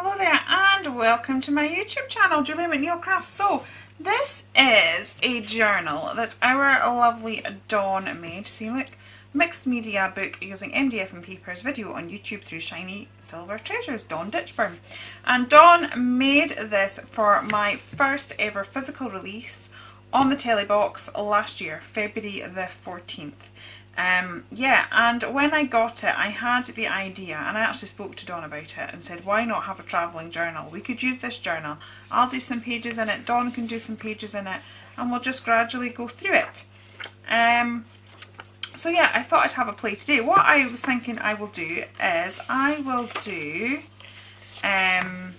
Hello there and welcome to my YouTube channel, Julia McNeil Crafts. So this is a journal that our lovely Dawn made. See, like mixed media book using MDF and papers, video on YouTube through shiny silver treasures, Dawn Ditchburn. And Dawn made this for my first ever physical release on the telly box last year, February the 14th. Yeah, and when I got it, I had the idea, and I actually spoke to Dawn about it and said, why not have a travelling journal? We could use this journal. I'll do some pages in it, Dawn can do some pages in it, and we'll just gradually go through it. So yeah, I thought I'd have a play today. What I was thinking I will do is I will do a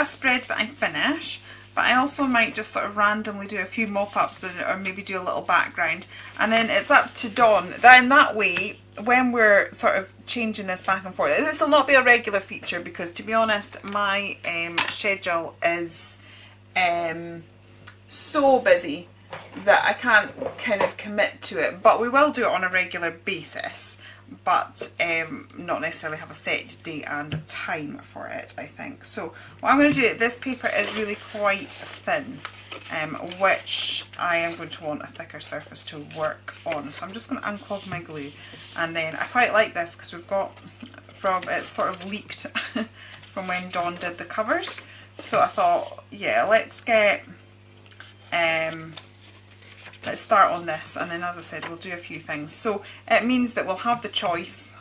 spread that I finish. But I also might just sort of randomly do a few mop-ups or maybe do a little background. And then it's up to Dawn. Then that way, when we're sort of changing this back and forth, this will not be a regular feature because, to be honest, my schedule is so busy that I can't kind of commit to it. But we will do it on a regular basis. But not necessarily have a set date and time for it, I think. So what I'm going to do, this paper is really quite thin, which I am going to want a thicker surface to work on. So I'm just going to unclog my glue, and then I quite like this because we've got it's sort of leaked from when Dawn did the covers. So I thought, yeah, let's start on this, and then, as I said, we'll do a few things. So it means that we'll have the choice.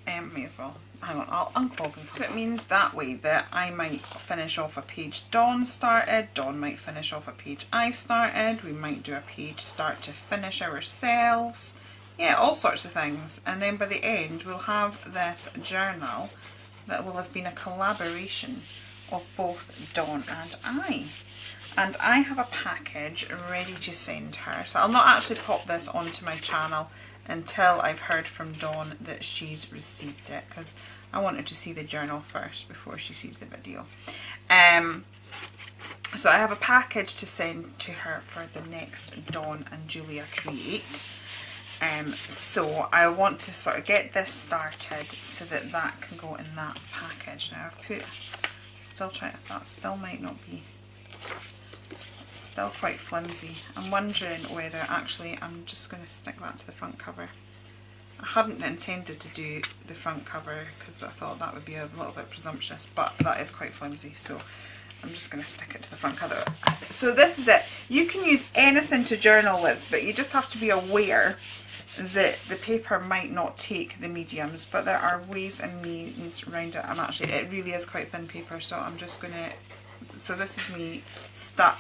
May as well, hang on, I'll unclog them. So it means that way that I might finish off a page Dawn started, Dawn might finish off a page I've started, we might do a page start to finish ourselves. Yeah, all sorts of things. And then by the end we'll have this journal that will have been a collaboration of both Dawn and I. And I have a package ready to send her. So I'll not actually pop this onto my channel until I've heard from Dawn that she's received it, because I want her to see the journal first before she sees the video. So I have a package to send to her for the next Dawn and Julia Create. So I want to sort of get this started so that that can go in that package. Now I've put, still trying, that still might not be, still quite flimsy. I'm wondering whether actually I'm just going to stick that to the front cover. I hadn't intended to do the front cover because I thought that would be a little bit presumptuous, but that is quite flimsy, so I'm just going to stick it to the front cover. So this is it. You can use anything to journal with, but you just have to be aware that the paper might not take the mediums, but there are ways and means around it. It really is quite thin paper, so I'm just going to, so this is me stuck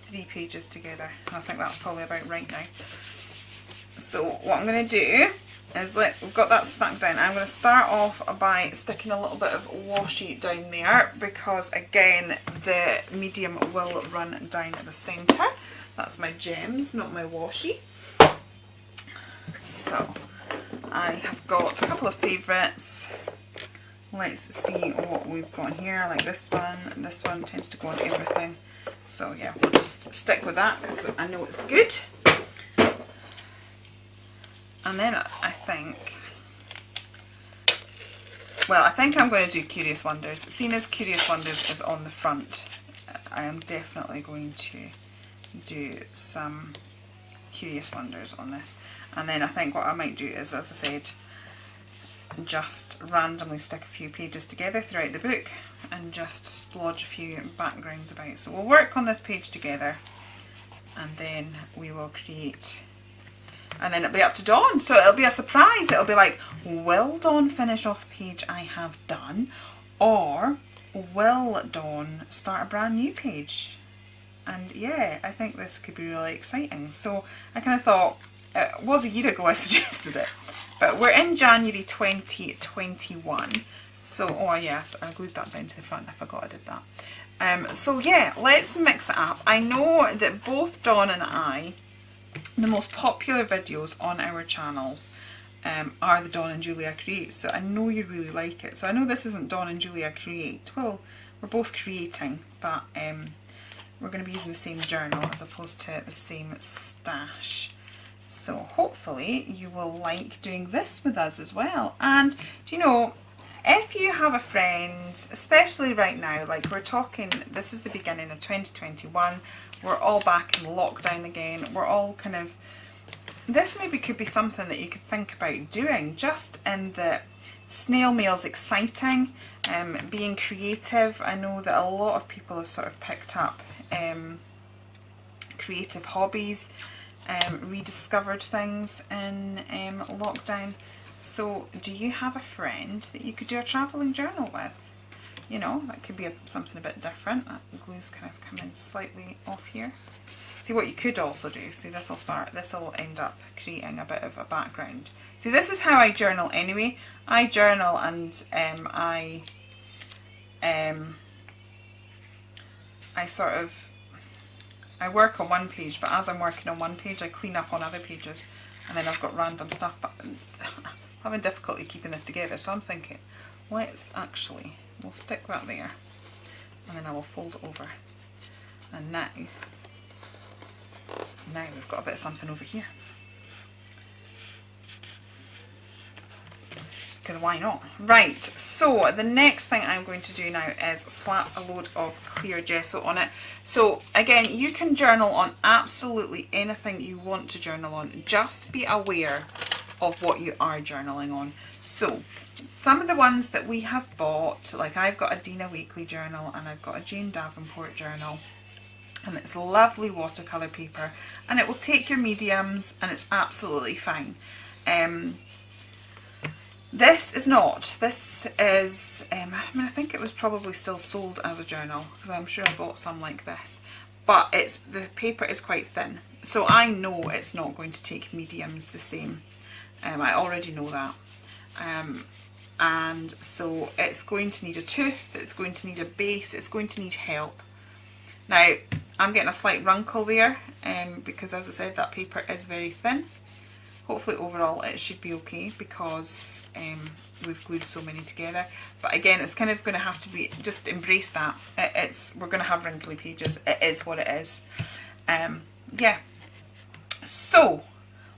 3 pages together, and I think that's probably about right now. So what I'm going to do is, we've got that stuck down. I'm going to start off by sticking a little bit of washi down there, because again the medium will run down at the centre. That's my gems, not my washi. So I have got a couple of favourites. Let's see what we've got here, like this one tends to go on everything. So yeah, we'll just stick with that because I know it's good. And then I think I'm going to do Curious Wonders. Seeing as Curious Wonders is on the front, I am definitely going to do some Curious Wonders on this. And then I think what I might do is, as I said, just randomly stick a few pages together throughout the book and just splodge a few backgrounds about. So we'll work on this page together, and then we will create, and then it'll be up to Dawn. So it'll be a surprise. It'll be like, will Dawn finish off a page I have done, or will Dawn start a brand new page? And yeah, I think this could be really exciting. So I kind of thought, it was a year ago I suggested it, but we're in January 2021. So, oh yes, I glued that down to the front. I forgot I did that. So yeah, let's mix it up. I know that both Dawn and I, the most popular videos on our channels are the Dawn and Julia Create. So I know you really like it. So I know this isn't Dawn and Julia Create. Well, we're both creating, but we're going to be using the same journal as opposed to the same stash. So hopefully hopefully you will like doing this with us as well. And do you know, if you have a friend, especially right now, like we're talking, this is the beginning of 2021, we're all back in lockdown again, we're all kind of, this maybe could be something that you could think about doing, just in the snail mail's exciting, being creative. I know that a lot of people have sort of picked up creative hobbies, rediscovered things in lockdown. So do you have a friend that you could do a travelling journal with? You know, that could be something a bit different. That glue's kind of come in slightly off here. See, what you could also do, see, this will end up creating a bit of a background. See, this is how I journal anyway. I journal and I work on one page, but as I'm working on one page I clean up on other pages, and then I've got random stuff, but I'm having difficulty keeping this together, so I'm thinking, we'll stick that there, and then I will fold it over, and now we've got a bit of something over here. Because why not? Right, so the next thing I'm going to do now is slap a load of clear gesso on it. So again, you can journal on absolutely anything you want to journal on. Just be aware of what you are journaling on. So some of the ones that we have bought, like I've got a Dina Weekly journal and I've got a Jane Davenport journal, and it's lovely watercolour paper, and it will take your mediums and it's absolutely fine. This is not. This is, I mean, I think it was probably still sold as a journal, because I'm sure I bought some like this. But the paper is quite thin, so I know it's not going to take mediums the same. I already know that. And so it's going to need a tooth, it's going to need a base, it's going to need help. Now, I'm getting a slight wrinkle there, because as I said, that paper is very thin. Hopefully overall it should be okay, because we've glued so many together. But again, it's kind of going to have to be, just embrace that. We're going to have wrinkly pages. It is what it is. Yeah. So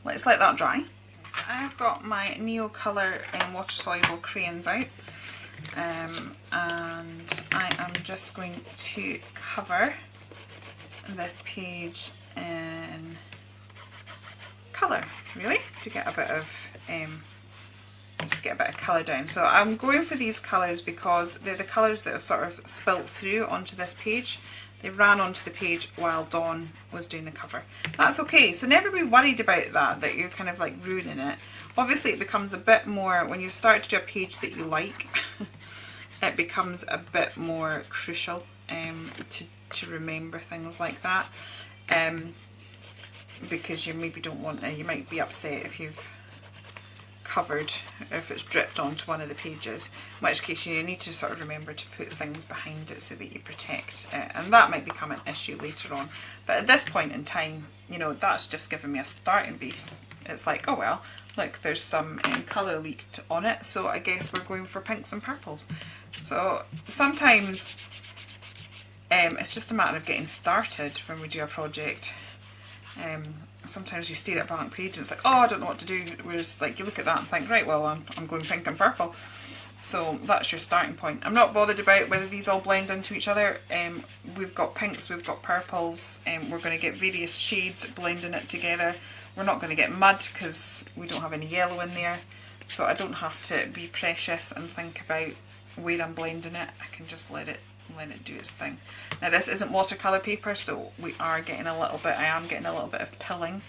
let's let that dry. So I've got my Neocolor water soluble crayons out, and I am just going to cover this page in colour, really, to get a bit of colour down. So I'm going for these colours because they're the colours that have sort of spilt through onto this page. They ran onto the page while Dawn was doing the cover. That's okay, so never be worried about that you're kind of like ruining it. Obviously it becomes a bit more, when you start to do a page that you like, it becomes a bit more crucial to remember things like that. Because you maybe don't want to, you might be upset if you've covered, if it's dripped onto one of the pages, in which case you need to sort of remember to put things behind it so that you protect it, and that might become an issue later on. But at this point in time, you know, that's just given me a starting base. It's like, oh well, look, there's some colour leaked on it, so I guess we're going for pinks and purples. So sometimes it's just a matter of getting started when we do a project. Sometimes you stare at a blank page and it's like, oh, I don't know what to do, whereas like you look at that and think, right, well, I'm going pink and purple. So that's your starting point. I'm not bothered about whether these all blend into each other. We've got pinks, we've got purples, we're going to get various shades blending it together. We're not going to get mud because we don't have any yellow in there, so I don't have to be precious and think about where I'm blending it. I can just let it do its thing. Now this isn't watercolour paper, so we are getting a little bit, I am getting a little bit of pilling.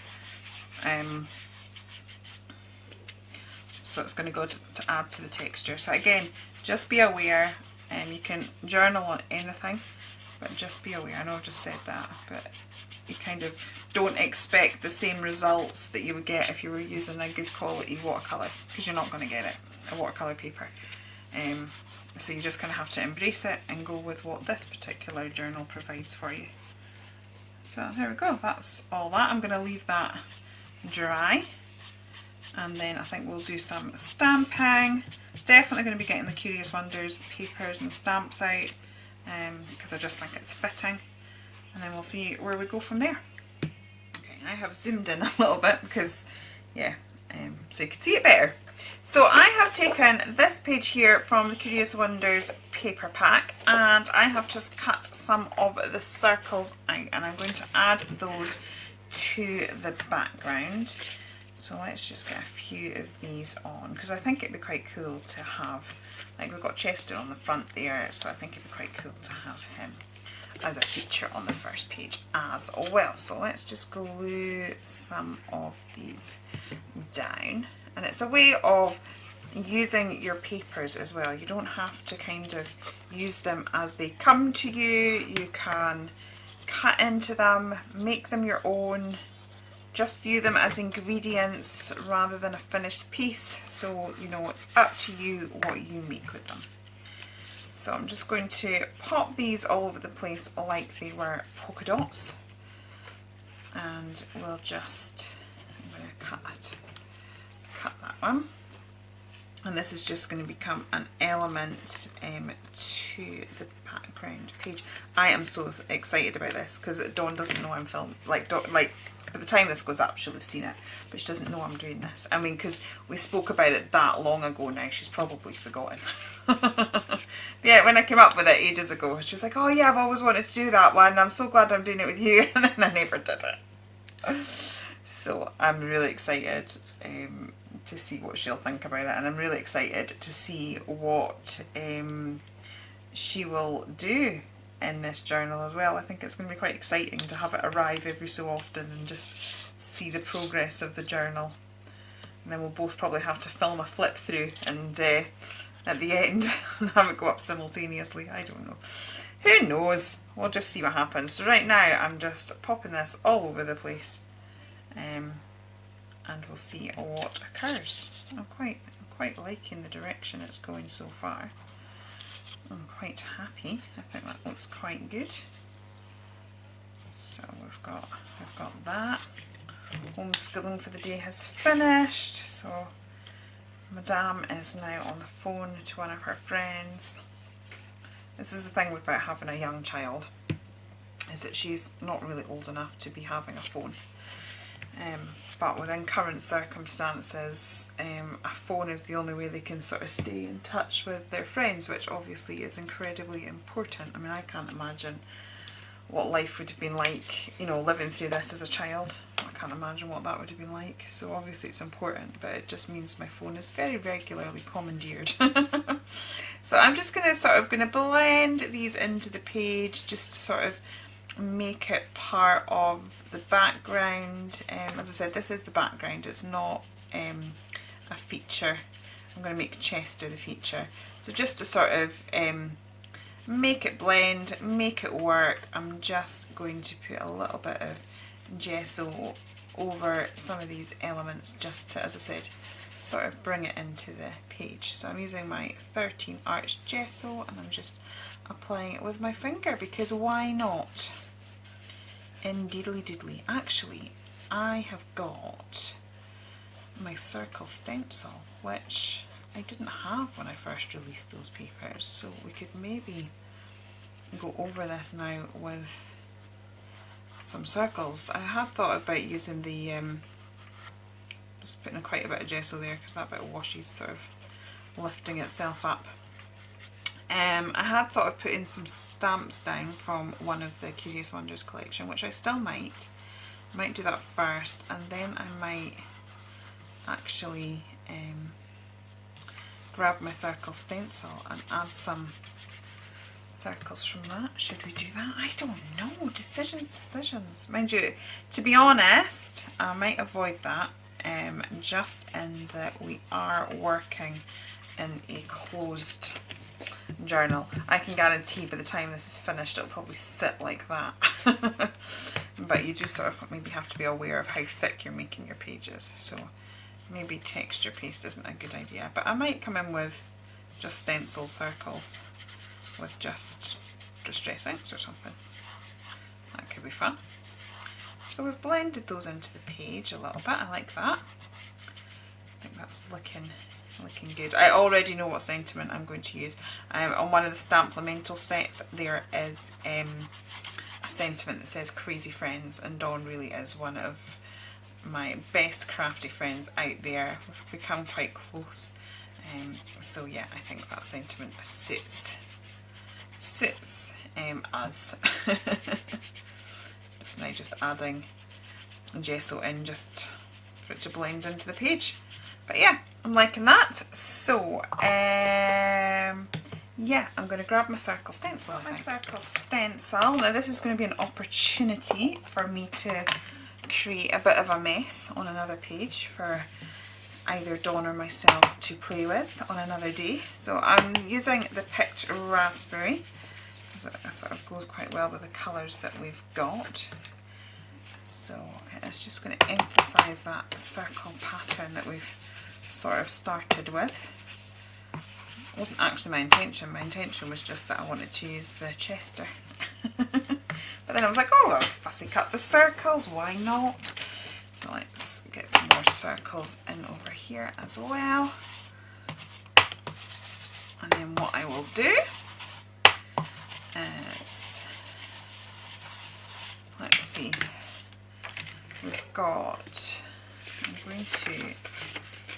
So it's going to go to add to the texture. So again, just be aware, you can journal on anything, but just be aware. I know I've just said that, but you kind of don't expect the same results that you would get if you were using a good quality watercolour, because you're not going to get it, a watercolour paper. So you just kind of have to embrace it and go with what this particular journal provides for you. So there we go, that's all that. I'm going to leave that dry, and then I think we'll do some stamping. Definitely going to be getting the Curious Wonders papers and stamps out, because I just think it's fitting, and then we'll see where we go from there. Okay, I have zoomed in a little bit because yeah, so you can see it better. So I have taken this page here from the Curious Wonders paper pack, and I have just cut some of the circles out, and I'm going to add those to the background. So let's just get a few of these on, because I think it'd be quite cool to have, like we've got Chester on the front there, so I think it'd be quite cool to have him as a feature on the first page as well. So let's just glue some of these down, and it's a way of using your papers as well. You don't have to kind of use them as they come to you. You can cut into them, make them your own, just view them as ingredients rather than a finished piece, so you know it's up to you what you make with them. So I'm just going to pop these all over the place like they were polka dots, and we'll just, I'm going to cut that one, and this is just going to become an element to the background page. I am so excited about this because Dawn doesn't know I'm filming, like by the time this goes up she'll have seen it, but she doesn't know I'm doing this. I mean, because we spoke about it that long ago now, she's probably forgotten. Yeah, when I came up with it ages ago, she was like, oh yeah, I've always wanted to do that one, I'm so glad I'm doing it with you, and then I never did it. So I'm really excited to see what she'll think about it, and I'm really excited to see what she will do in this journal as well. I think it's going to be quite exciting to have it arrive every so often and just see the progress of the journal. And then we'll both probably have to film a flip through and at the end and have it go up simultaneously. I don't know. Who knows? We'll just see what happens. So right now I'm just popping this all over the place, and we'll see what occurs. I'm quite liking the direction it's going so far. I'm quite happy. I think that looks quite good. So we've got that. Homeschooling for the day has finished. So Madame is now on the phone to one of her friends. This is the thing about having a young child, is that she's not really old enough to be having a phone. But within current circumstances, a phone is the only way they can sort of stay in touch with their friends, which obviously is incredibly important. I mean, I can't imagine what life would have been like, you know, living through this as a child. I can't imagine what that would have been like. So obviously it's important, but it just means my phone is very regularly commandeered. So I'm just going to blend these into the page just to sort of make it part of the background. As I said, this is the background, it's not a feature. I'm going to make Chester the feature. So just to sort of make it blend, make it work, I'm just going to put a little bit of gesso over some of these elements just to, as I said, sort of bring it into the page. So I'm using my 13 Arch gesso and I'm just applying it with my finger, because why not? Indeedly doodly. Actually, I have got my circle stencil, which I didn't have when I first released those papers, so we could maybe go over this now with some circles. I had thought about using the just putting quite a bit of gesso there, because that bit of washi is sort of lifting itself up. I had thought of putting some stamps down from one of the Curious Wonders collection, which I still might. I might do that first, and then I might actually grab my circle stencil and add some circles from that. Should we do that? I don't know. Decisions. Mind you, to be honest, I might avoid that, just in that we are working in a closed journal. I can guarantee by the time this is finished it'll probably sit like that. But you do sort of maybe have to be aware of how thick you're making your pages, so maybe texture paste isn't a good idea. But I might come in with just stencil circles with just distress inks or something. That could be fun. So we've blended those into the page a little bit. I like that. I think that's looking good. I already know what sentiment I'm going to use. On one of the Stamp-Lemental sets there is a sentiment that says crazy friends, and Dawn really is one of my best crafty friends out there. We've become quite close. So yeah, I think that sentiment suits us. Just now just adding gesso in just for it to blend into the page. But yeah, I'm liking that. So yeah, I'm going to grab my circle stencil. Now this is going to be an opportunity for me to create a bit of a mess on another page for either Dawn or myself to play with on another day. So I'm using the picked raspberry because it sort of goes quite well with the colours that we've got. So it's just going to emphasise that circle pattern that we've sort of started with. It wasn't actually my intention. My intention was just that I wanted to use the Chester. But then I was like, oh, I'll fussy cut the circles, why not? So let's get some more circles in over here as well. And then what I will do is, let's see, we've got, I'm going to,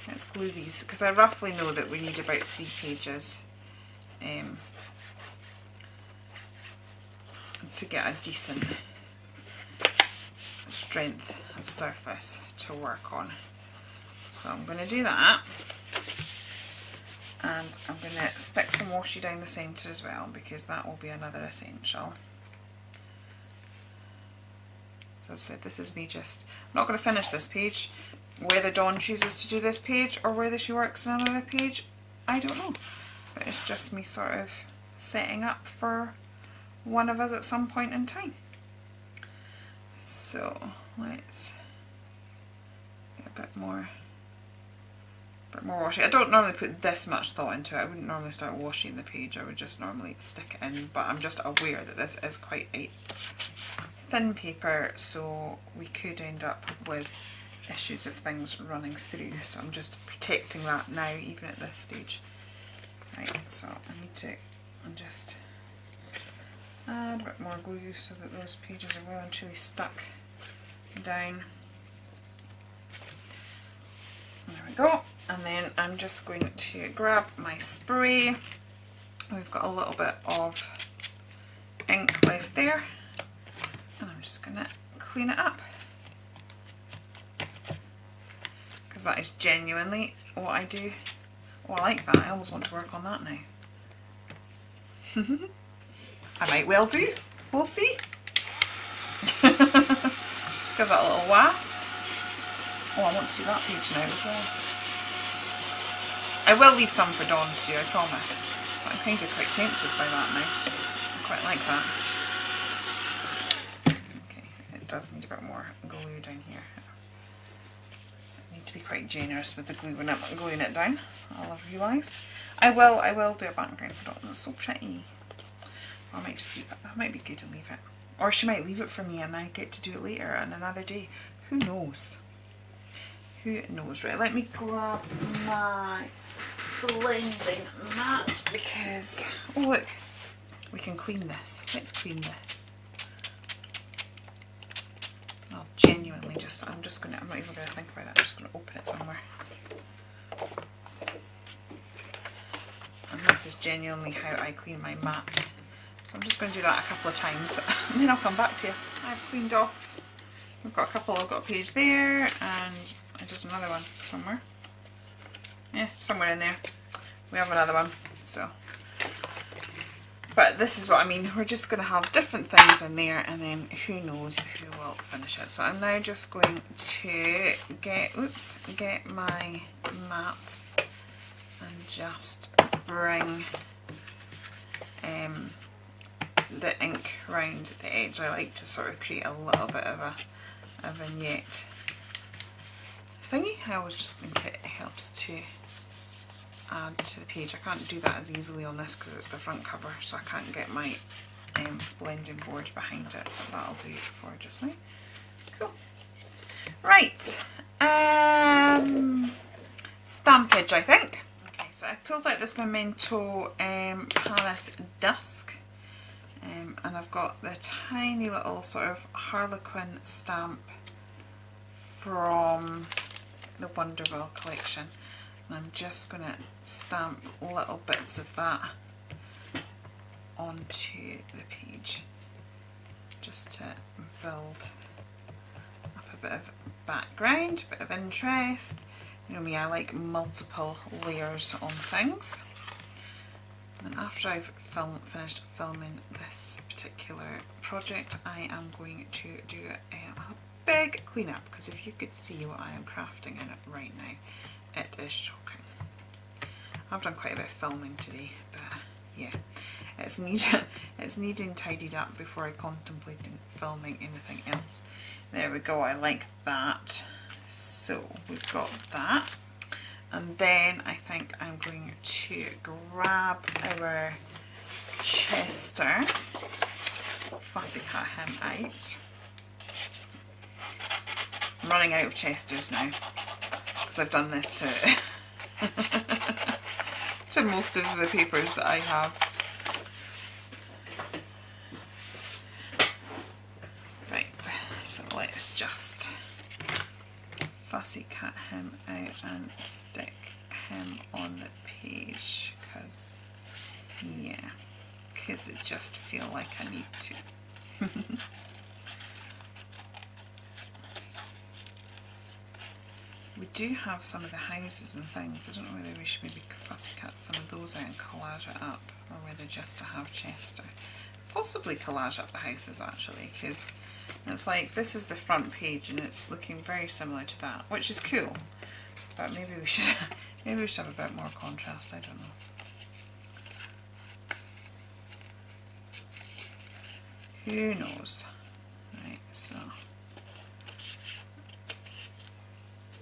let's glue these because I roughly know that we need about 3 pages to get a decent strength of surface to work on. So I'm going to do that, and I'm going to stick some washi down the centre as well because that will be another essential. So as I said, this is me just, I'm not going to finish this page. Whether Dawn chooses to do this page or whether she works on another page, I don't know. But it's just me sort of setting up for one of us at some point in time. So let's get a bit more washi. I don't normally put this much thought into it. I wouldn't normally start washing the page. I would just normally stick it in, but I'm just aware that this is quite a thin paper, so we could end up with issues of things running through. So I'm just protecting that now, even at this stage. Right, so I need to just add a bit more glue so that those pages are well and truly stuck down. There we go. And then I'm just going to grab my spray. We've got a little bit of ink left there, and I'm just going to clean it up because that is genuinely what I do. Oh, I like that. I almost want to work on that now. I might well do. We'll see. Just give that a little waft. Oh, I want to do that page now as well. I will leave some for Dawn to do, I promise. But I'm kind of quite tempted by that now. I quite like that. Okay, it does need a bit more glue down here. I need to be quite generous with the glue when I'm gluing it down, I'll have realised. I will do a background for Dawn. It's so pretty. I might just leave it. That might be good to leave it. Or she might leave it for me and I get to do it later on another day. Who knows? Who knows? Right, let me grab my blending mat because, oh look, we can clean this. Let's clean this. I'll genuinely just, I'm not even going to think about it. I'm just going to open it somewhere. And this is genuinely how I clean my mat. So I'm just going to do that a couple of times and then I'll come back to you. I've cleaned off, I've got a page there, and I did another one somewhere. Yeah, somewhere in there. We have another one, so. But this is what I mean, we're just going to have different things in there and then who knows who will finish it. So I'm now just going to get my mat and just bring the ink round the edge. I like to sort of create a little bit of a vignette thingy. I always just think it helps to add to the page. I can't do that as easily on this because it's the front cover, so I can't get my blending board behind it, but that'll do for just now. Cool. Right, stampage I think. Okay, so I pulled out this Memento Paris Dusk, and I've got the tiny little sort of Harlequin stamp from the Wonderwell collection, and I'm just going to stamp little bits of that onto the page just to build up a bit of background, a bit of interest. You know me, I like multiple layers on things. And then after I've finished filming this particular project, I am going to do a big clean-up, because if you could see what I am crafting in it right now, it is shocking. I've done quite a bit of filming today, but yeah, it's needing tidied up before I contemplate filming anything else. There we go, I like that. So we've got that, and then I think I'm going to grab our Chester Fussy Cut Hem out. I'm running out of Chesters now, because I've done this to to most of the papers that I have. Right, so let's just fussy cut him out and stick him on the page, because it just feel like I need to. We do have some of the houses and things. I don't know whether we should maybe fussy cut some of those out and collage it up, or whether just to have Chester. Possibly collage up the houses actually, because it's like this is the front page and it's looking very similar to that, which is cool. But maybe we should have a bit more contrast. I don't know. Who knows? Right, so.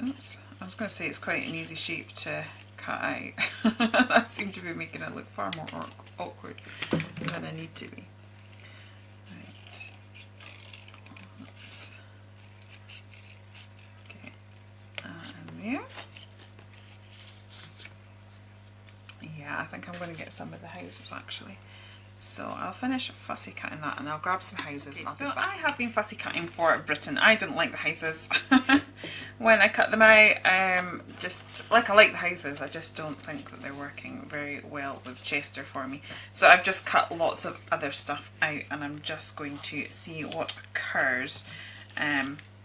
Oops, I was going to say it's quite an easy shape to cut out. I seem to be making it look far more awkward than I need to be. Right, let's get that in there. Yeah, I think I'm going to get some of the houses actually. So I'll finish fussy cutting that and I'll grab some houses. Okay, so I have been fussy cutting for Britain. I didn't like the houses when I cut them out. Just like I like the houses, I just don't think that they're working very well with Chester for me. So I've just cut lots of other stuff out and I'm just going to see what occurs.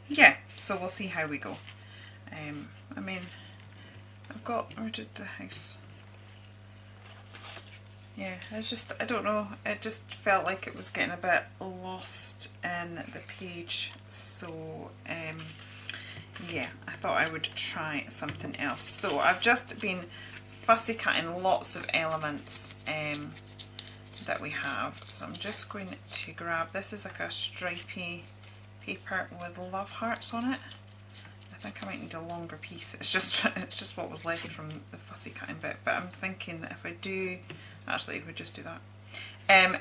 Yeah, so we'll see how we go. I mean, I've got, where did the house? Yeah, it's just, I don't know, it just felt like it was getting a bit lost in the page, so yeah, I thought I would try something else. So I've just been fussy cutting lots of elements that we have, so I'm just going to grab, this is like a stripy paper with love hearts on it. I think I might need a longer piece, it's just what was left from the fussy cutting bit, but I'm thinking that if I do, actually, if we just do that.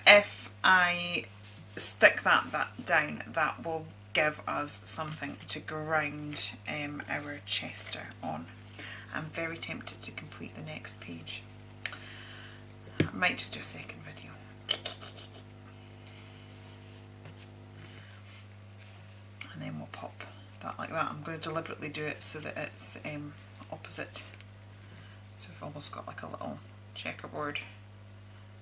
If I stick that down, that will give us something to ground our Chester on. I'm very tempted to complete the next page. I might just do a second video. And then we'll pop that like that. I'm going to deliberately do it so that it's opposite. So we've almost got like a little checkerboard.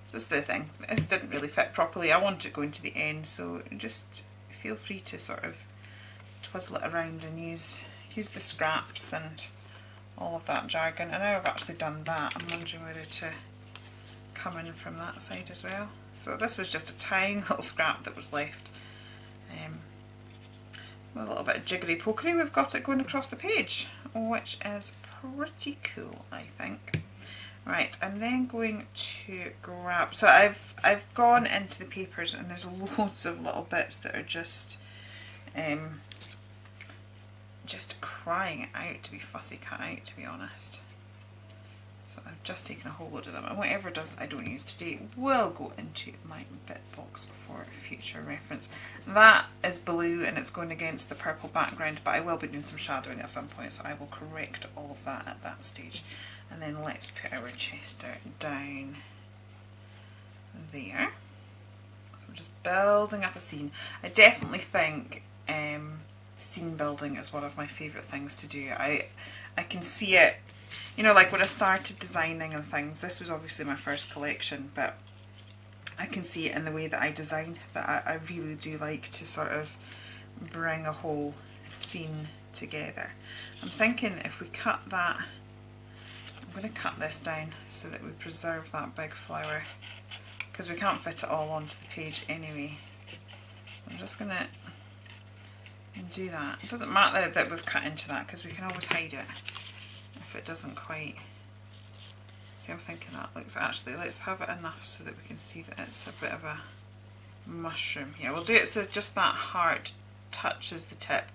So this is the thing, this didn't really fit properly. I want it going to the end, so just feel free to sort of twizzle it around and use the scraps and all of that jargon. And now I've actually done that, I'm wondering whether to come in from that side as well. So this was just a tiny little scrap that was left. With a little bit of jiggery pokery, we've got it going across the page, which is pretty cool, I think. Right, I'm then going to grab, so I've gone into the papers and there's loads of little bits that are just crying out to be fussy cut out, to be honest. So I've just taken a whole load of them, and whatever I don't use today will go into my bit box for future reference. That is blue and it's going against the purple background, but I will be doing some shadowing at some point, so I will correct all of that at that stage. And then let's put our Chester down there. So I'm just building up a scene. I definitely think scene building is one of my favourite things to do. I can see it, you know, like when I started designing and things, this was obviously my first collection, but I can see it in the way that I design, that I really do like to sort of bring a whole scene together. I'm thinking if we cut that, I'm going to cut this down so that we preserve that big flower, because we can't fit it all onto the page anyway. I'm just going to do that. It doesn't matter that we've cut into that, because we can always hide it if it doesn't quite. See, I'm thinking that looks, actually let's have it enough so that we can see that it's a bit of a mushroom here. We'll do it so just that heart touches the tip.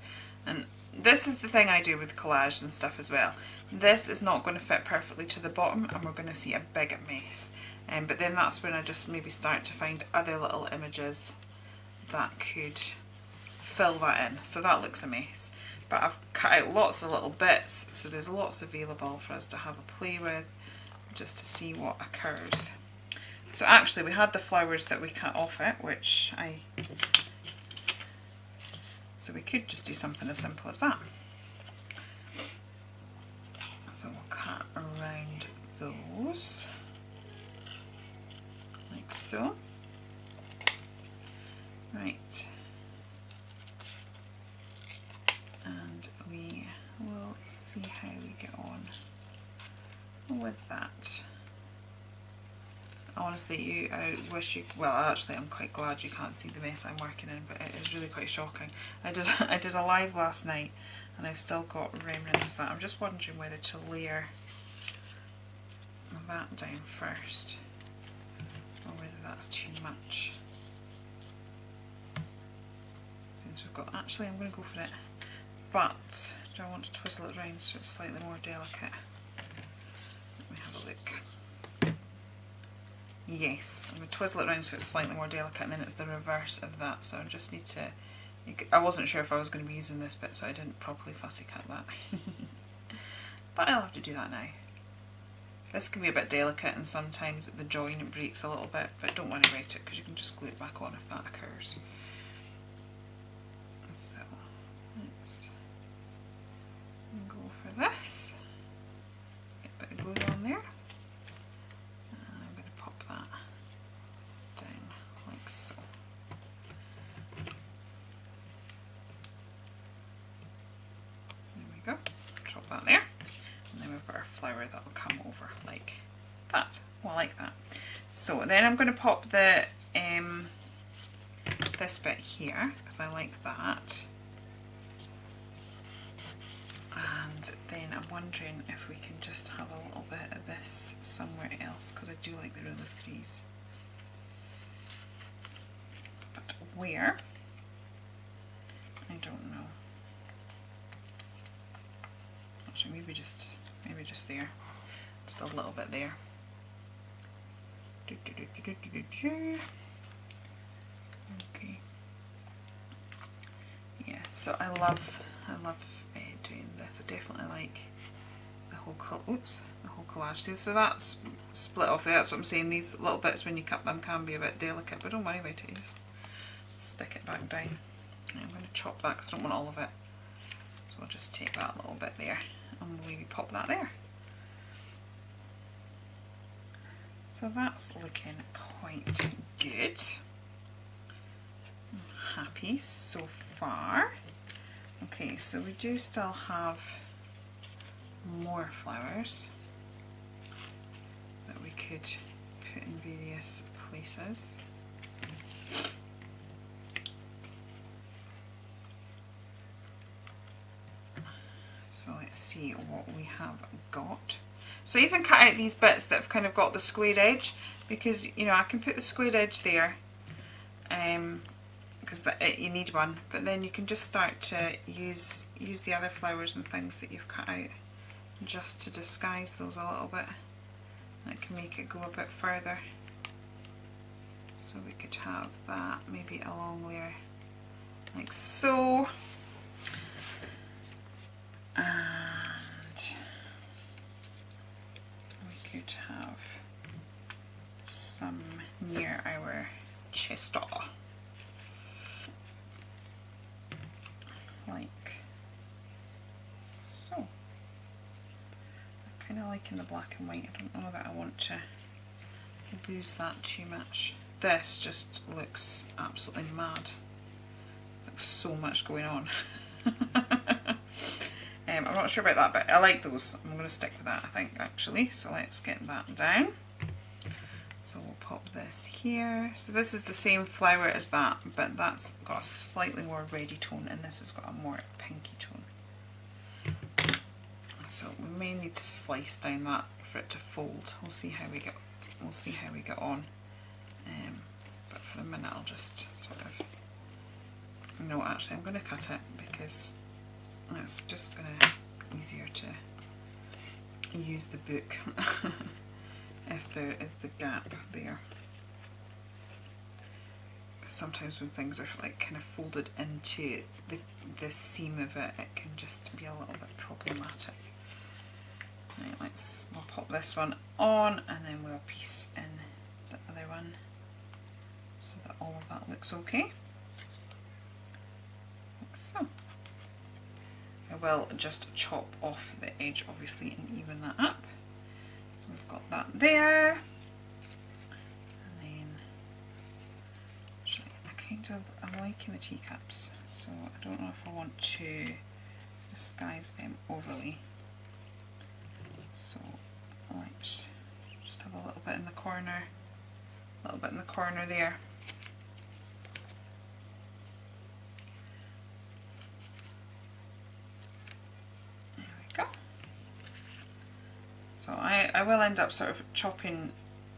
And this is the thing I do with collages and stuff as well. This is not going to fit perfectly to the bottom, and we're going to see a big mess. But then that's when I just maybe start to find other little images that could fill that in. So that looks a mess. But I've cut out lots of little bits, so there's lots available for us to have a play with, just to see what occurs. So actually we had the flowers that we cut off it, so we could just do something as simple as that. So we'll cut around those, like so. Right. And we will see how we get on with that. Honestly, I wish you, well actually I'm quite glad you can't see the mess I'm working in, but it is really quite shocking. I did a live last night and I've still got remnants of that. I'm just wondering whether to layer that down first or whether that's too much. Since we've got, actually I'm going to go for it, but do I want to twizzle it around so it's slightly more delicate? Let me have a look. Yes, I'm going to twizzle it around so it's slightly more delicate, and then it's the reverse of that, so I just need to, I wasn't sure if I was going to be using this bit, so I didn't properly fussy cut that. But I'll have to do that now. This can be a bit delicate and sometimes the join breaks a little bit, but don't worry about it because you can just glue it back on if that occurs. So let's go for this. Get a bit of glue on there. That will come over like that. Well, like that. So then I'm going to pop the this bit here because I like that, and then I'm wondering if we can just have a little bit of this somewhere else because I do like the rule of threes. But where? I don't know. Actually, maybe just there, just a little bit there. Okay. Yeah. So I love doing this. I definitely like the whole collage. See, so that's split off there. That's what I'm saying. These little bits when you cut them can be a bit delicate, but don't worry about it. Just stick it back down. I'm going to chop that because I don't want all of it. So I'll just take that little bit there and maybe pop that there. So that's looking quite good. I'm happy so far. Okay, so we do still have more flowers that we could put in various places. So let's see what we have got. So even cut out these bits that have kind of got the square edge, because you know I can put the square edge there because you need one, but then you can just start to use the other flowers and things that you've cut out just to disguise those a little bit, and it can make it go a bit further. So we could have that maybe a long layer like so. And we could have some near our chest, like kind of liking the black and white. I don't know that I want to lose that too much. This just looks absolutely mad. There's like so much going on. I'm not sure about that, but I like those. I'm going to stick with that, I think, actually. So let's get that down. So we'll pop this here. So this is the same flower as that, but that's got a slightly more reddy tone, and this has got a more pinky tone. So we may need to slice down that for it to fold. We'll see how we get. We'll see how we get on. But for the minute, I'll just sort of. No, actually, I'm going to cut it because it's just going to be easier to use the book if there is the gap there. Sometimes when things are like kind of folded into the seam of it, it can just be a little bit problematic. Right, we'll pop this one on and then we'll piece in the other one so that all of that looks okay. Like so. I will just chop off the edge obviously and even that up. So we've got that there. And then actually I'm liking the teacups, so I don't know if I want to disguise them overly. So let's just have a little bit in the corner, a little bit in the corner there. There we go. So I will end up sort of chopping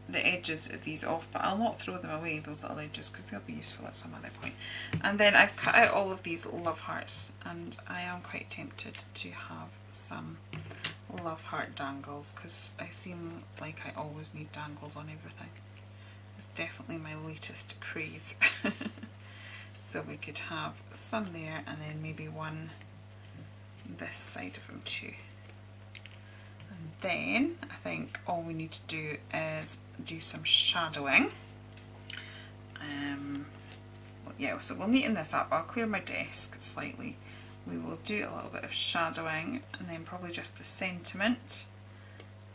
the edges of these off, but I'll not throw them away, those little edges, because they'll be useful at some other point. And then I've cut out all of these love hearts, and I am quite tempted to have some love heart dangles, because I seem like I always need dangles on everything. It's definitely my latest craze. So we could have some there, and then maybe one this side of them too. And then I think all we need to do is do some shadowing. Yeah, so we'll neaten this up. I'll clear my desk slightly. We will do a little bit of shadowing and then probably just the sentiment.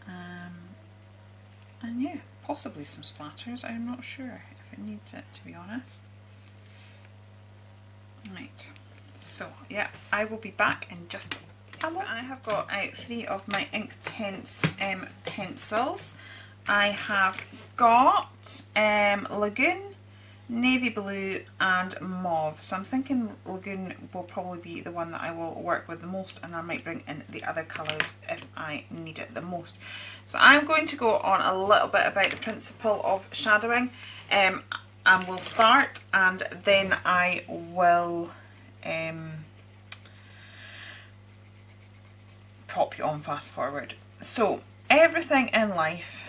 And yeah, possibly some splatters. I'm not sure if it needs it, to be honest. Right, so yeah, I will be back in just a moment. So I have got out 3 of my Inktense pencils. I have got Lagoon, Navy Blue and Mauve. So I'm thinking Lagoon will probably be the one that I will work with the most, and I might bring in the other colours if I need it the most. So I'm going to go on a little bit about the principle of shadowing, and we'll start and then I will pop you on fast forward. So everything in life,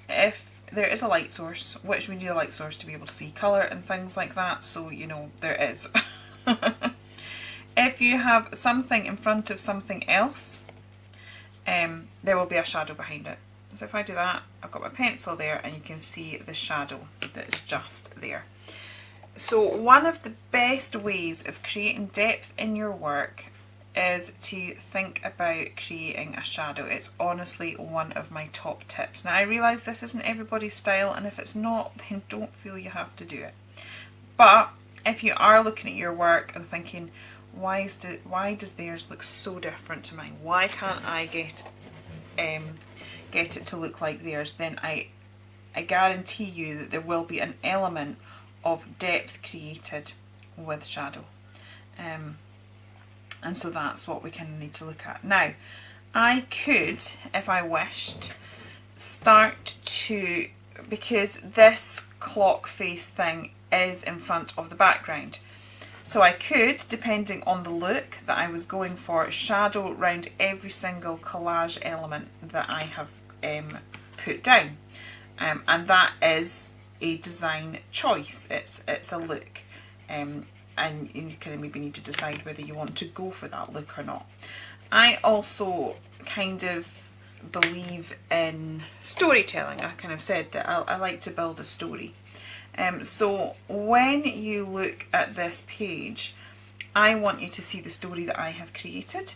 if there is a light source, which we need a light source to be able to see colour and things like that, so you know there is. If you have something in front of something else, there will be a shadow behind it. So if I do that, I've got my pencil there and you can see the shadow that's just there. So one of the best ways of creating depth in your work is to think about creating a shadow. It's honestly one of my top tips. Now I realise this isn't everybody's style, and if it's not, then don't feel you have to do it. But if you are looking at your work and thinking, why does theirs look so different to mine? Why can't I get it to look like theirs? Then I guarantee you that there will be an element of depth created with shadow. And so that's what we kind of need to look at. Now, I could, if I wished, start to, because this clock face thing is in front of the background. So I could, depending on the look that I was going for, shadow around every single collage element that I have put down. And that is a design choice. It's a look. And you kind of maybe need to decide whether you want to go for that look or not. I also kind of believe in storytelling. I kind of said that I like to build a story. So when you look at this page, I want you to see the story that I have created.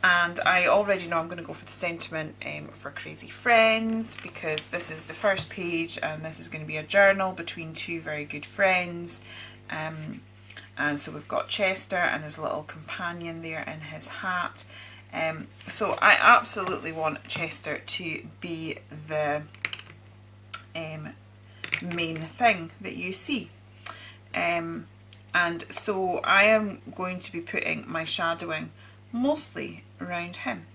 And I already know I'm going to go for the sentiment for Crazy Friends, because this is the first page and this is going to be a journal between two very good friends. And so we've got Chester and his little companion there in his hat. So I absolutely want Chester to be the main thing that you see. And so I am going to be putting my shadowing mostly around him.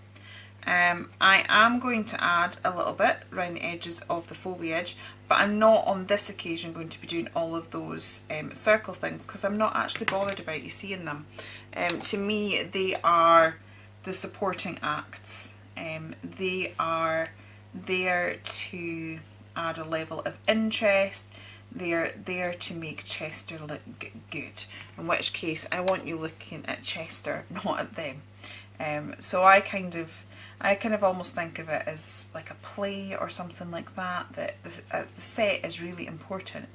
I am going to add a little bit around the edges of the foliage, but I'm not on this occasion going to be doing all of those circle things, because I'm not actually bothered about you seeing them. To me, they are the supporting acts. They are there to add a level of interest. They're there to make Chester look good, in which case I want you looking at Chester, not at them. So I kind of almost think of it as like a play or something like that, that the set is really important,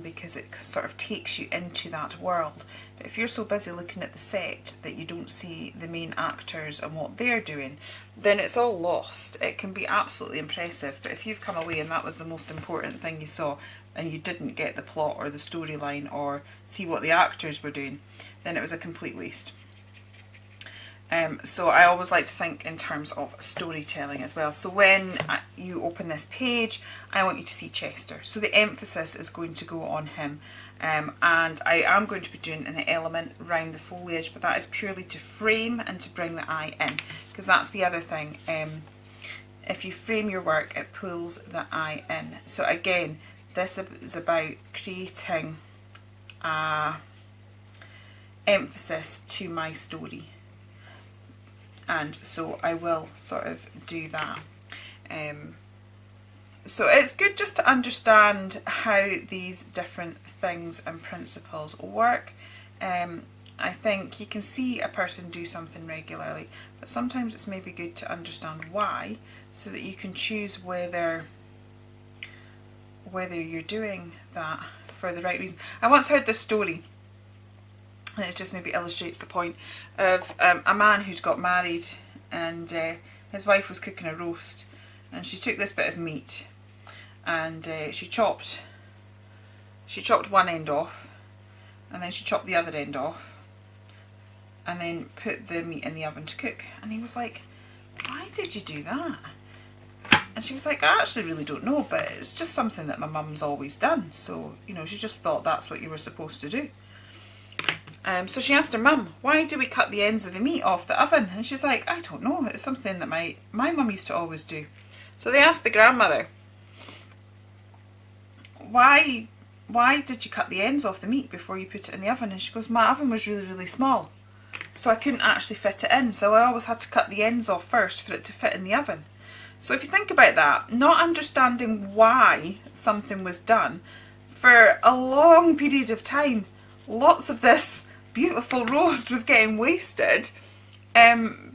because it sort of takes you into that world. But if you're so busy looking at the set that you don't see the main actors and what they're doing, then it's all lost. It can be absolutely impressive, but if you've come away and that was the most important thing you saw, and you didn't get the plot or the storyline or see what the actors were doing, then it was a complete waste. So I always like to think in terms of storytelling as well. So when you open this page, I want you to see Chester. So the emphasis is going to go on him. And I am going to be doing an element around the foliage, but that is purely to frame and to bring the eye in, because that's the other thing. If you frame your work, it pulls the eye in. So again, this is about creating emphasis to my story. And so I will sort of do that. So it's good just to understand how these different things and principles work. I think you can see a person do something regularly, but sometimes it's maybe good to understand why, so that you can choose whether you're doing that for the right reason. I once heard this story, and it just maybe illustrates the point of a man who'd got married, and his wife was cooking a roast, and she took this bit of meat and she chopped one end off, and then she chopped the other end off, and then put the meat in the oven to cook. And he was like, "Why did you do that?" And she was like, "I actually really don't know, but it's just something that my mum's always done, so you know, she just thought that's what you were supposed to do." So she asked her mum, "Why do we cut the ends of the meat off the oven?" And she's like, "I don't know, it's something that my mum used to always do." So they asked the grandmother, why did you cut the ends off the meat before you put it in the oven? And she goes, "My oven was really, really small, so I couldn't actually fit it in, so I always had to cut the ends off first for it to fit in the oven." So if you think about that, not understanding why something was done, for a long period of time, lots of this beautiful roast was getting wasted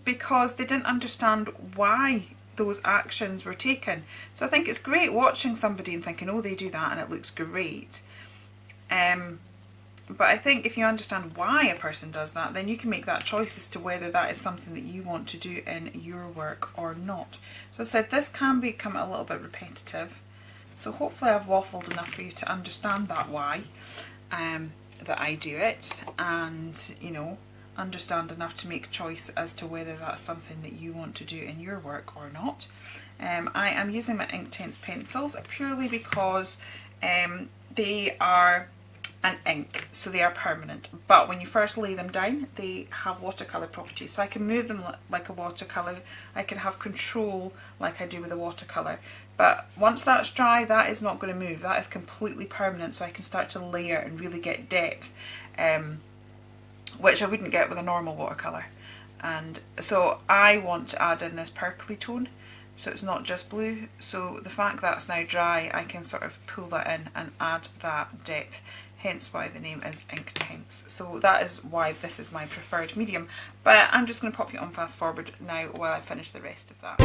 because they didn't understand why those actions were taken. So I think it's great watching somebody and thinking, "Oh, they do that and it looks great." But I think if you understand why a person does that, then you can make that choice as to whether that is something that you want to do in your work or not. So I said this can become a little bit repetitive. So hopefully I've waffled enough for you to understand that why, that I do it, and you know, understand enough to make a choice as to whether that's something that you want to do in your work or not. I am using my Inktense pencils purely because they are an ink, so they are permanent, but when you first lay them down they have watercolour properties, so I can move them like a watercolour, I can have control like I do with a watercolour, but once that's dry, that is not going to move, that is completely permanent, so I can start to layer and really get depth, which I wouldn't get with a normal watercolour. And so I want to add in this purpley tone, so it's not just blue, so the fact that it's now dry, I can sort of pull that in and add that depth, hence why the name is Inktense. So that is why this is my preferred medium, but I'm just going to pop you on fast forward now while I finish the rest of that.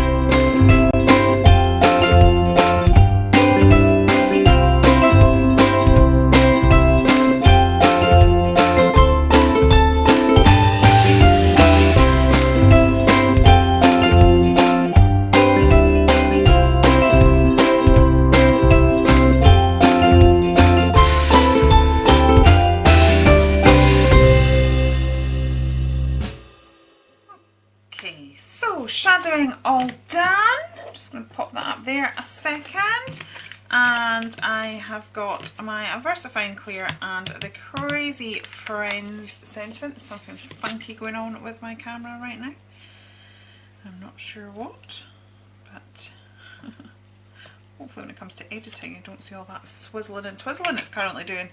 Okay, so shadowing all done. I'm just going to pop that up there a second. And I have got my VersaFine Clear and the Crazy Friends sentiment. There's something funky going on with my camera right now. I'm not sure what, but hopefully when it comes to editing you don't see all that swizzling and twizzling it's currently doing.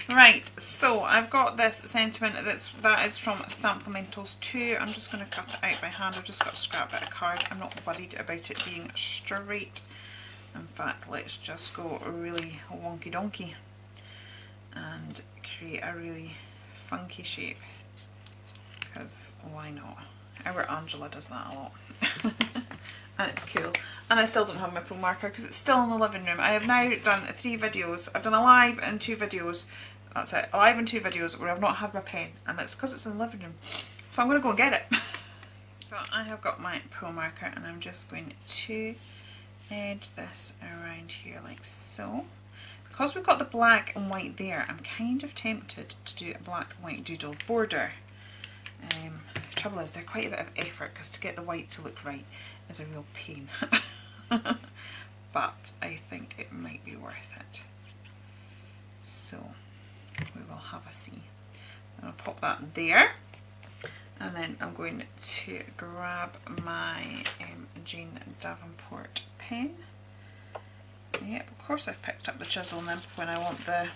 Right, so I've got this sentiment that is from Stamplementals 2. I'm just going to cut it out by hand. I've just got a scrap bit of card. I'm not worried about it being straight. In fact, let's just go really wonky donkey and create a really funky shape, because why not? Our Angela does that a lot. And it's cool. And I still don't have my pro marker because it's still in the living room. I have now done 3 videos. I've done a live and 2 videos. That's it. A live and 2 videos where I've not had my pen, and that's because it's in the living room. So I'm going to go and get it. So I have got my pro marker and I'm just going to edge this around here like so. Because we've got the black and white there, I'm kind of tempted to do a black and white doodle border. Trouble is, they're quite a bit of effort because to get the white to look right is a real pain. But I think it might be worth it. So we will have a see. I'll pop that there. And then I'm going to grab my Jane Davenport pen. Yep, of course I've picked up the chisel nib when I want the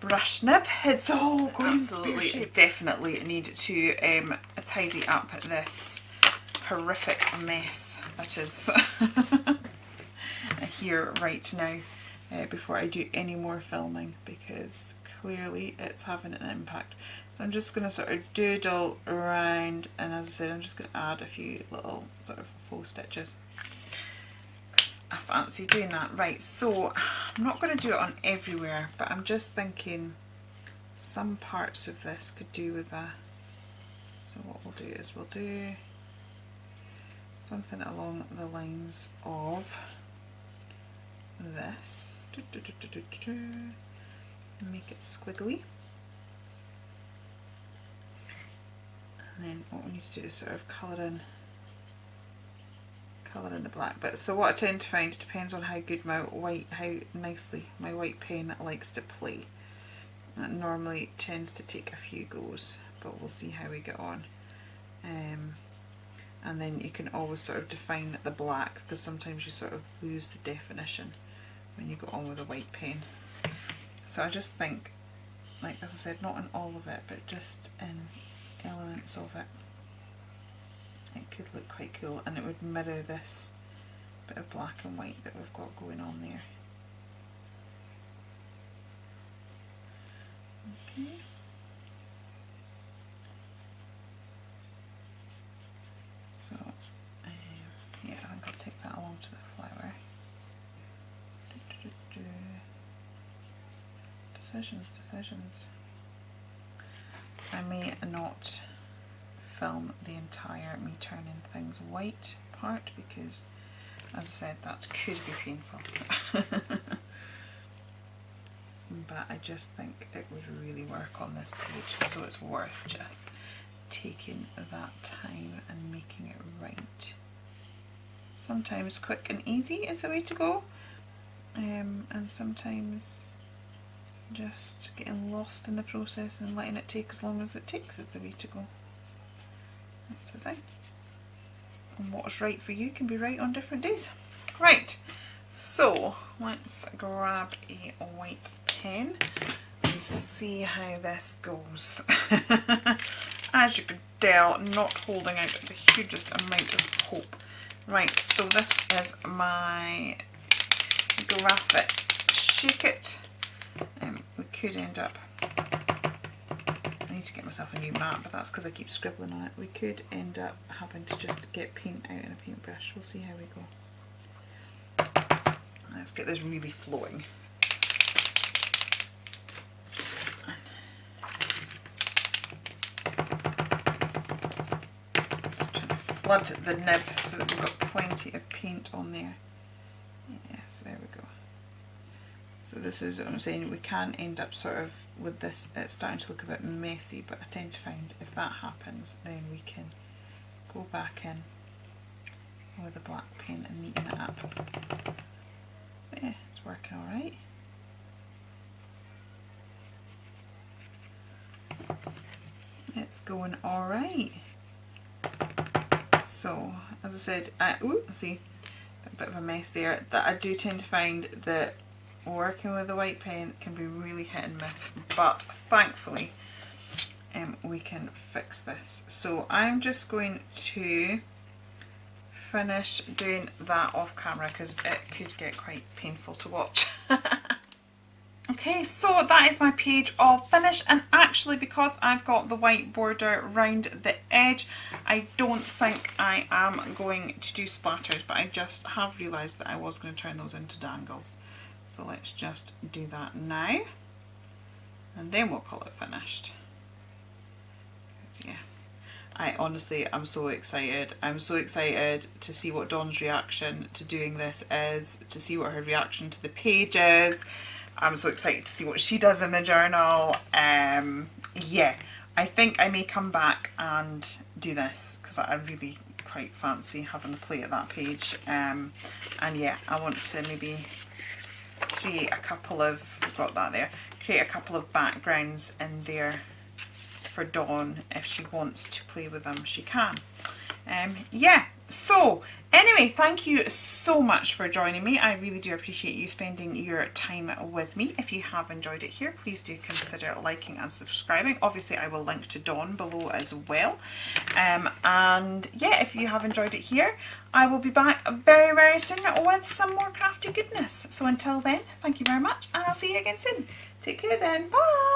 brush nib. It's all going absolutely, definitely need to tidy up this horrific mess that is here right now before I do any more filming, because clearly it's having an impact. So I'm just going to sort of doodle around, and as I said, I'm just going to add a few little sort of faux stitches because I fancy doing that. Right, so I'm not going to do it on everywhere, but I'm just thinking some parts of this could do with a, so what we'll do is we'll do something along the lines of this, and make it squiggly. And then what we need to do is sort of colour in the black bit. So what I tend to find, it depends on how good my white, how nicely my white pen likes to play. And it normally tends to take a few goes, but we'll see how we get on. And then you can always sort of define the black, because sometimes you sort of lose the definition when you go on with a white pen. So I just think, like as I said, not in all of it, but just in elements of it, it could look quite cool, and it would mirror this bit of black and white that we've got going on there. Okay. So yeah, I think I'll take that along to the flower. Decisions. I may not film the entire me turning things white part, because as I said, that could be painful. But I just think it would really work on this page, so it's worth just taking that time and making it right. Sometimes quick and easy is the way to go, and sometimes just getting lost in the process and letting it take as long as it takes is the way to go. That's the thing. And what's right for you can be right on different days. Right, so let's grab a white pen and see how this goes. As you can tell, not holding out the hugest amount of hope. Right, so this is my graphic Shake It. We could end up, I need to get myself a new mat, but that's because I keep scribbling on it. We could end up having to just get paint out in a paintbrush. We'll see how we go. Let's get this really flowing. Just trying to flood the nib so that we've got plenty of paint on there. Yeah, so there we go. So this is what I'm saying, we can end up sort of with this it's starting to look a bit messy, but I tend to find if that happens then we can go back in with a black pen and neaten it up. But yeah, it's working alright. It's going alright. So, as I said, see, a bit of a mess there. That I do tend to find that working with a white pen can be really hit and miss, but thankfully we can fix this. So I'm just going to finish doing that off camera because it could get quite painful to watch. Okay, so that is my page all finished, and actually because I've got the white border round the edge, I don't think I am going to do splatters, but I just have realised that I was going to turn those into dangles. So let's just do that now, and then we'll call it finished. Yeah, I'm so excited. I'm so excited to see what Dawn's reaction to doing this is, to see what her reaction to the page is. I'm so excited to see what she does in the journal. Yeah, I think I may come back and do this because I really quite fancy having a play at that page. And yeah, I want to maybe create a couple of, got that there, create a couple of backgrounds in there for Dawn. If she wants to play with them, she can. Yeah, so anyway, thank you so much for joining me. I really do appreciate you spending your time with me. If you have enjoyed it here, please do consider liking and subscribing. Obviously I will link to Dawn below as well. And yeah, if you have enjoyed it here, I will be back very, very soon with some more crafty goodness. So until then, thank you very much, and I'll see you again soon. Take care then, bye!